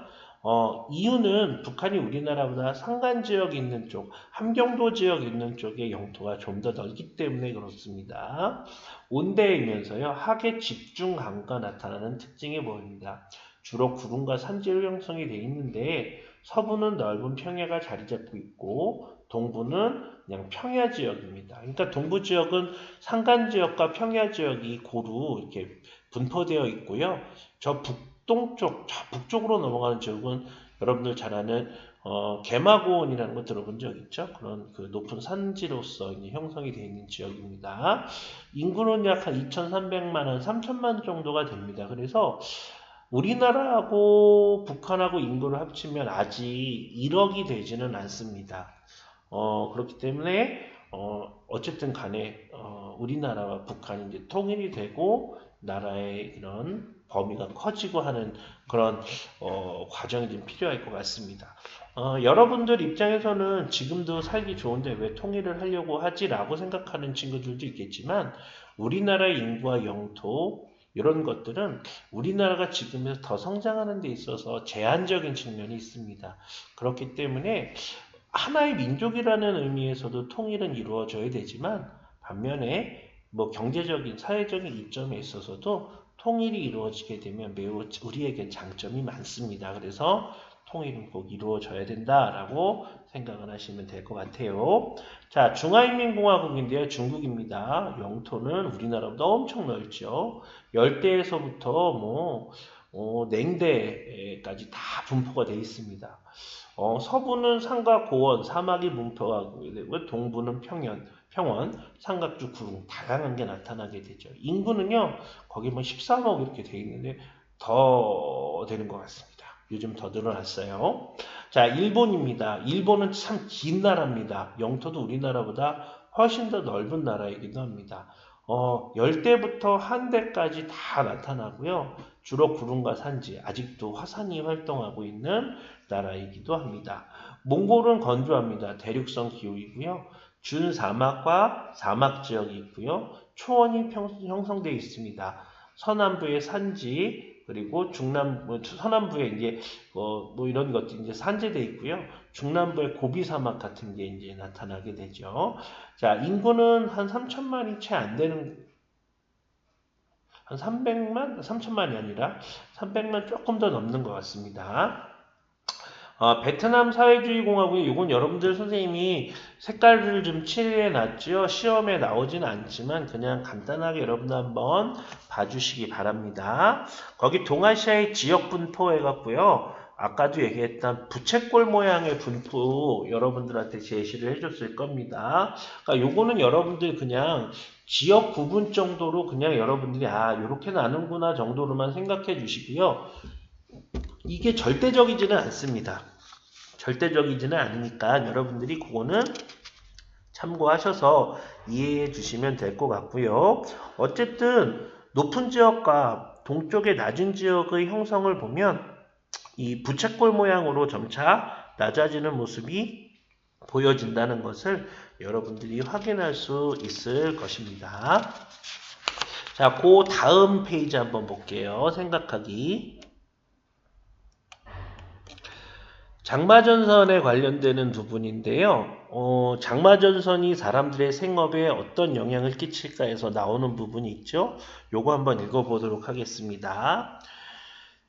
이유는 북한이 우리나라보다 산간지역 있는 쪽, 함경도 지역 있는 쪽의 영토가 좀 더 넓기 때문에 그렇습니다. 온대이면서요, 하계 집중 강우가 나타나는 특징이 보입니다. 주로 구름과 산지로 형성이 되어 있는데 서부는 넓은 평야가 자리 잡고 있고 동부는 그냥 평야 지역입니다. 그러니까 동부 지역은 산간 지역과 평야 지역이 고루 이렇게 분포되어 있고요. 저 북동쪽, 저 북쪽으로 넘어가는 지역은 여러분들 잘 아는 개마고원이라는 거 들어본 적 있죠? 그런 그 높은 산지로서 이제 형성이 되어 있는 지역입니다. 인구는 약 한 2,300만 원, 3천만 정도가 됩니다. 그래서 우리나라하고 북한하고 인구를 합치면 아직 1억이 되지는 않습니다. 그렇기 때문에 어쨌든 간에 우리나라와 북한이 이제 통일이 되고 나라의 이런 범위가 커지고 하는 그런 과정이 좀 필요할 것 같습니다. 여러분들 입장에서는 지금도 살기 좋은데 왜 통일을 하려고 하지라고 생각하는 친구들도 있겠지만 우리나라의 인구와 영토 이런 것들은 우리나라가 지금에서 더 성장하는 데 있어서 제한적인 측면이 있습니다. 그렇기 때문에 하나의 민족이라는 의미에서도 통일은 이루어져야 되지만 반면에 뭐 경제적인 사회적인 이점에 있어서도 통일이 이루어지게 되면 매우 우리에게 장점이 많습니다. 그래서 통일은 꼭 이루어져야 된다라고 생각을 하시면 될 것 같아요. 자, 중화인민공화국인데요. 중국입니다. 영토는 우리나라보다 엄청 넓죠. 열대에서부터 냉대까지 다 분포가 되어 있습니다. 서부는 산과 고원, 사막이 분포하고 되고 동부는 평원, 삼각주 구름 다양한 게 나타나게 되죠. 인구는요, 거기 뭐 13억 이렇게 돼 있는데 더 되는 것 같습니다. 요즘 더 늘어났어요. 자, 일본입니다. 일본은 참 긴 나라입니다. 영토도 우리나라보다 훨씬 더 넓은 나라이기도 합니다. 열대부터 한대까지 다 나타나고요. 주로 구름과 산지, 아직도 화산이 활동하고 있는 나라이기도 합니다. 몽골은 건조합니다. 대륙성 기후이고요. 준사막과 사막 지역이 있고요. 초원이 형성되어 있습니다. 서남부의 산지 그리고 서남부에 이제 뭐 이런 것들이 이제 산재되어 있고요. 중남부의 고비 사막 같은 게 이제 나타나게 되죠. 자, 인구는 한 3천만이 채 안 되는 한 300만? 3천만이 아니라 300만 조금 더 넘는 것 같습니다. 베트남 사회주의 공화국이 이건 여러분들 선생님이 색깔을 좀 칠해 놨죠. 시험에 나오진 않지만 그냥 간단하게 여러분들 한번 봐주시기 바랍니다. 거기 동아시아의 지역 분포 해갖고요. 아까도 얘기했던 부채꼴 모양의 분포 여러분들한테 제시를 해줬을 겁니다. 그러니까 요거는 여러분들 그냥 지역 구분 정도로 그냥 여러분들이 요렇게 나는구나 정도로만 생각해 주시고요. 이게 절대적이지는 않습니다. 절대적이지는 않으니까 여러분들이 그거는 참고하셔서 이해해 주시면 될 것 같고요. 어쨌든 높은 지역과 동쪽의 낮은 지역의 형성을 보면 이 부채꼴 모양으로 점차 낮아지는 모습이 보여진다는 것을 여러분들이 확인할 수 있을 것입니다. 자, 그 다음 페이지 한번 볼게요. 생각하기. 장마전선에 관련되는 부분인데요. 장마전선이 사람들의 생업에 어떤 영향을 끼칠까 해서 나오는 부분이 있죠. 요거 한번 읽어보도록 하겠습니다.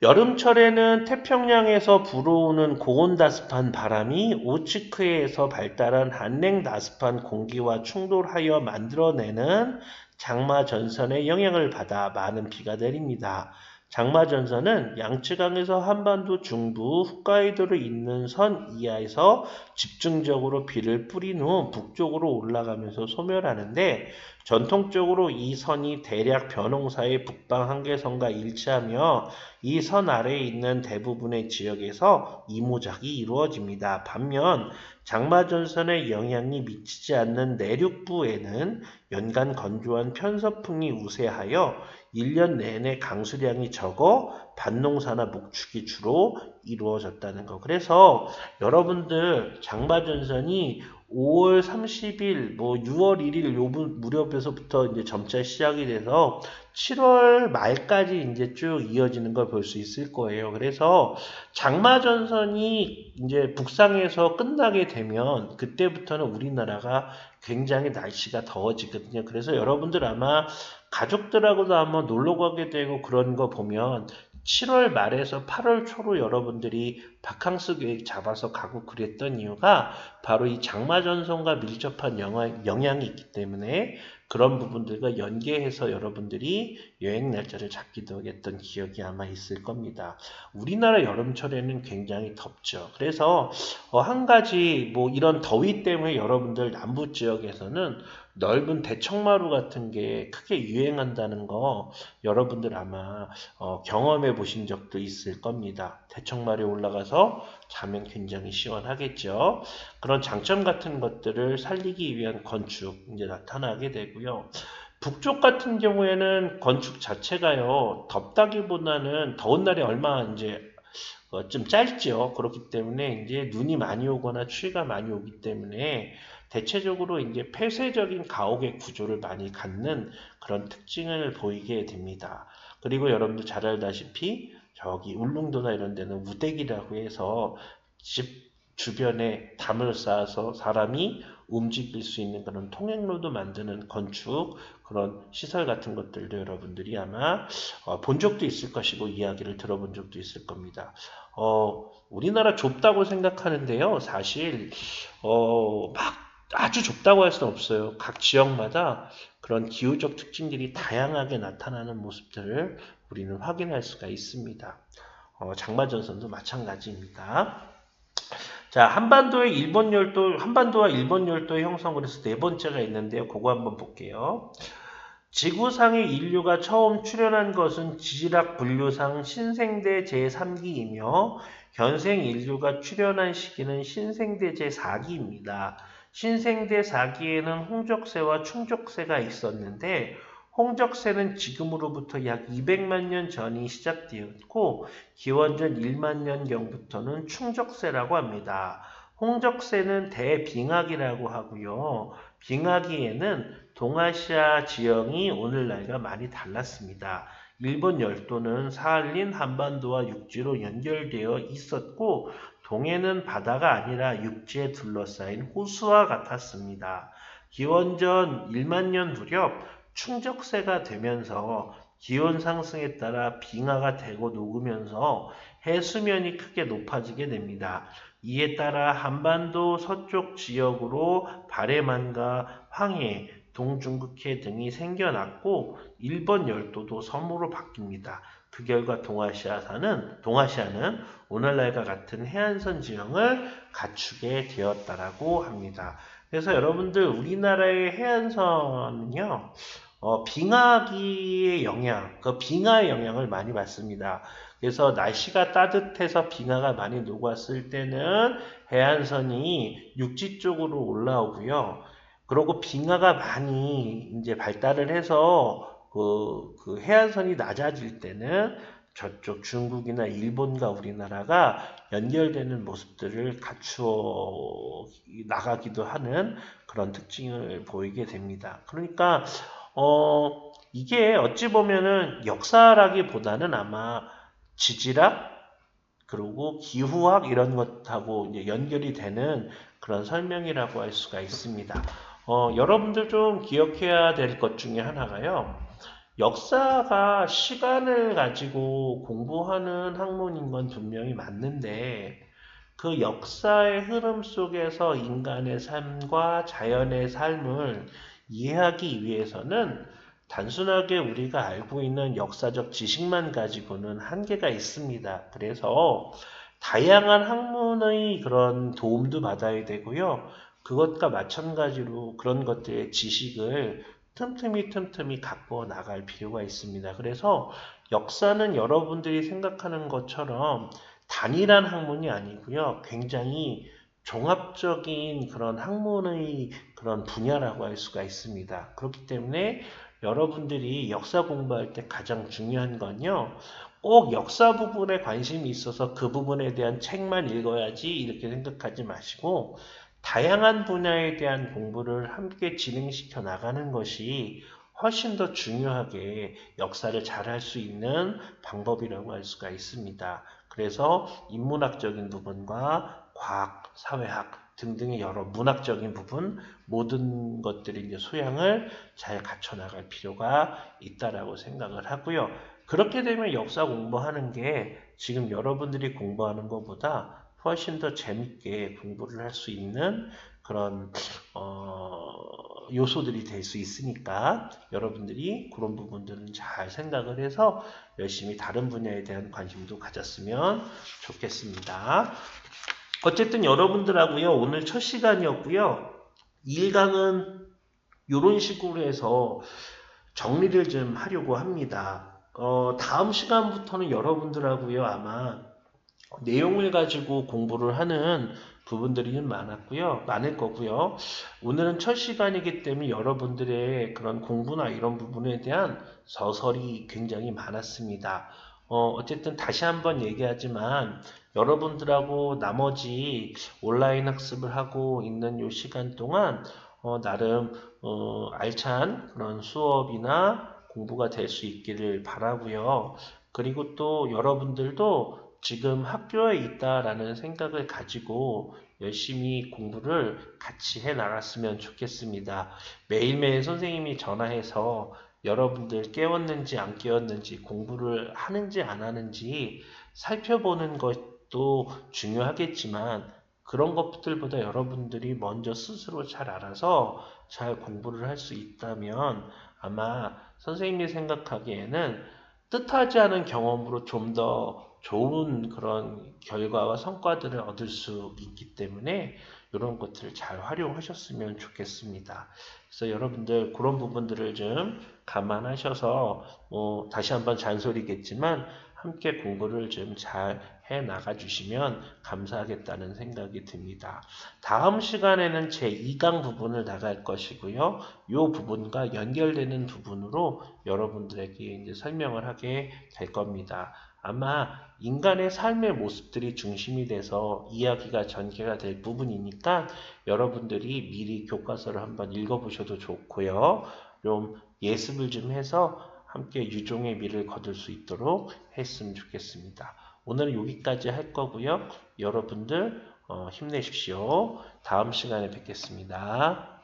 여름철에는 태평양에서 불어오는 고온다습한 바람이 오츠크해에서 발달한 한냉다습한 공기와 충돌하여 만들어내는 장마전선의 영향을 받아 많은 비가 내립니다. 장마전선은 양쯔강에서 한반도 중부, 홋카이도를 잇는 선 이하에서 집중적으로 비를 뿌린 후 북쪽으로 올라가면서 소멸하는데 전통적으로 이 선이 대략 벼농사의 북방 한계선과 일치하며 이 선 아래에 있는 대부분의 지역에서 이모작이 이루어집니다. 반면 장마전선의 영향이 미치지 않는 내륙부에는 연간 건조한 편서풍이 우세하여 1년 내내 강수량이 적어 밭농사나 목축이 주로 이루어졌다는 거. 그래서 여러분들 장마전선이 5월 30일, 6월 1일 요 무렵에서부터 이제 점차 시작이 돼서 7월 말까지 이제 쭉 이어지는 걸 볼 수 있을 거예요. 그래서 장마전선이 이제 북상에서 끝나게 되면 그때부터는 우리나라가 굉장히 날씨가 더워지거든요. 그래서 여러분들 아마 가족들하고도 한번 놀러 가게 되고 그런 거 보면 7월 말에서 8월 초로 여러분들이 바캉스 계획 잡아서 가고 그랬던 이유가 바로 이 장마전선과 밀접한 영향이 있기 때문에 그런 부분들과 연계해서 여러분들이 여행 날짜를 잡기도 했던 기억이 아마 있을 겁니다. 우리나라 여름철에는 굉장히 덥죠. 그래서 한 가지 뭐 이런 더위 때문에 여러분들 남부 지역에서는 넓은 대청마루 같은 게 크게 유행한다는 거 여러분들 아마 경험해 보신 적도 있을 겁니다. 대청마루에 올라가서 자면 굉장히 시원하겠죠. 그런 장점 같은 것들을 살리기 위한 건축 이제 나타나게 되고요. 북쪽 같은 경우에는 건축 자체가요, 덥다기보다는 더운 날이 얼마 이제 좀 짧죠. 그렇기 때문에 이제 눈이 많이 오거나 추위가 많이 오기 때문에 대체적으로 이제 폐쇄적인 가옥의 구조를 많이 갖는 그런 특징을 보이게 됩니다. 그리고 여러분도 잘 알다시피 저기 울릉도나 이런 데는 우대기라고 해서 집 주변에 담을 쌓아서 사람이 움직일 수 있는 그런 통행로도 만드는 건축 그런 시설 같은 것들도 여러분들이 아마 본 적도 있을 것이고 이야기를 들어본 적도 있을 겁니다. 우리나라 좁다고 생각하는데요. 사실 막 아주 좁다고 할 수는 없어요. 각 지역마다 그런 기후적 특징들이 다양하게 나타나는 모습들을 우리는 확인할 수가 있습니다. 장마전선도 마찬가지입니다. 자, 한반도와 일본 열도의 형성을 해서 네 번째가 있는데요. 그거 한번 볼게요. 지구상에 인류가 처음 출현한 것은 지질학 분류상 신생대 제3기이며 현생 인류가 출현한 시기는 신생대 제4기입니다. 신생대 4기에는 홍적세와 충적세가 있었는데 홍적세는 지금으로부터 약 200만 년 전이 시작되었고 기원전 1만 년경부터는 충적세라고 합니다. 홍적세는 대빙하기라고 하고요. 빙하기에는 동아시아 지형이 오늘날과 많이 달랐습니다. 일본 열도는 사할린 한반도와 육지로 연결되어 있었고 동해는 바다가 아니라 육지에 둘러싸인 호수와 같았습니다. 기원전 1만 년 무렵 충적세가 되면서 기온 상승에 따라 빙하가 되고 녹으면서 해수면이 크게 높아지게 됩니다. 이에 따라 한반도 서쪽 지역으로 바레만과 황해, 동중국해 등이 생겨났고 일본 열도도 섬으로 바뀝니다. 그 결과 동아시아는 오늘날과 같은 해안선 지형을 갖추게 되었다라고 합니다. 그래서 여러분들 우리나라의 해안선은요, 빙하기의 영향, 그 빙하의 영향을 많이 받습니다. 그래서 날씨가 따뜻해서 빙하가 많이 녹았을 때는 해안선이 육지 쪽으로 올라오고요. 그리고 빙하가 많이 이제 발달을 해서 그 해안선이 낮아질 때는 저쪽 중국이나 일본과 우리나라가 연결되는 모습들을 갖추어 나가기도 하는 그런 특징을 보이게 됩니다. 그러니까 이게 어찌 보면은 역사라기보다는 아마 지질학 그리고 기후학 이런 것하고 이제 연결이 되는 그런 설명이라고 할 수가 있습니다. 여러분들 좀 기억해야 될 것 중에 하나가요. 역사가 시간을 가지고 공부하는 학문인 건 분명히 맞는데 그 역사의 흐름 속에서 인간의 삶과 자연의 삶을 이해하기 위해서는 단순하게 우리가 알고 있는 역사적 지식만 가지고는 한계가 있습니다. 그래서 다양한 학문의 그런 도움도 받아야 되고요. 그것과 마찬가지로 그런 것들의 지식을 틈틈이 갖고 나갈 필요가 있습니다. 그래서 역사는 여러분들이 생각하는 것처럼 단일한 학문이 아니고요. 굉장히 종합적인 그런 학문의 그런 분야라고 할 수가 있습니다. 그렇기 때문에 여러분들이 역사 공부할 때 가장 중요한 건요. 꼭 역사 부분에 관심이 있어서 그 부분에 대한 책만 읽어야지 이렇게 생각하지 마시고 다양한 분야에 대한 공부를 함께 진행시켜 나가는 것이 훨씬 더 중요하게 역사를 잘 할 수 있는 방법이라고 할 수가 있습니다. 그래서 인문학적인 부분과 과학, 사회학 등등의 여러 문학적인 부분 모든 것들이 이제 소양을 잘 갖춰 나갈 필요가 있다라고 생각을 하고요. 그렇게 되면 역사 공부하는 게 지금 여러분들이 공부하는 것보다 훨씬 더 재밌게 공부를 할 수 있는 그런 요소들이 될 수 있으니까 여러분들이 그런 부분들은 잘 생각을 해서 열심히 다른 분야에 대한 관심도 가졌으면 좋겠습니다. 어쨌든 여러분들하고요 오늘 첫 시간이었고요. 1강은 이런 식으로 해서 정리를 좀 하려고 합니다. 다음 시간부터는 여러분들하고요 아마 내용을 가지고 공부를 하는 부분들이 좀 많을 거고요. 오늘은 첫 시간이기 때문에 여러분들의 그런 공부나 이런 부분에 대한 서설이 굉장히 많았습니다. 어쨌든 다시 한번 얘기하지만 여러분들하고 나머지 온라인 학습을 하고 있는 이 시간 동안 나름 알찬 그런 수업이나 공부가 될 수 있기를 바라고요. 그리고 또 여러분들도 지금 학교에 있다라는 생각을 가지고 열심히 공부를 같이 해 나갔으면 좋겠습니다. 매일매일 선생님이 전화해서 여러분들 깨웠는지 안 깨웠는지 공부를 하는지 안 하는지 살펴보는 것도 중요하겠지만 그런 것들보다 여러분들이 먼저 스스로 잘 알아서 잘 공부를 할 수 있다면 아마 선생님이 생각하기에는 뜻하지 않은 경험으로 좀 더 좋은 그런 결과와 성과들을 얻을 수 있기 때문에 이런 것들을 잘 활용하셨으면 좋겠습니다. 그래서 여러분들 그런 부분들을 좀 감안하셔서 다시 한번 잔소리겠지만 함께 공부를 좀 잘 해 나가 주시면 감사하겠다는 생각이 듭니다. 다음 시간에는 제 2강 부분을 나갈 것이고요. 이 부분과 연결되는 부분으로 여러분들에게 이제 설명을 하게 될 겁니다. 아마 인간의 삶의 모습들이 중심이 돼서 이야기가 전개가 될 부분이니까 여러분들이 미리 교과서를 한번 읽어보셔도 좋고요. 좀 예습을 좀 해서 함께 유종의 미를 거둘 수 있도록 했으면 좋겠습니다. 오늘은 여기까지 할 거고요. 여러분들 힘내십시오. 다음 시간에 뵙겠습니다.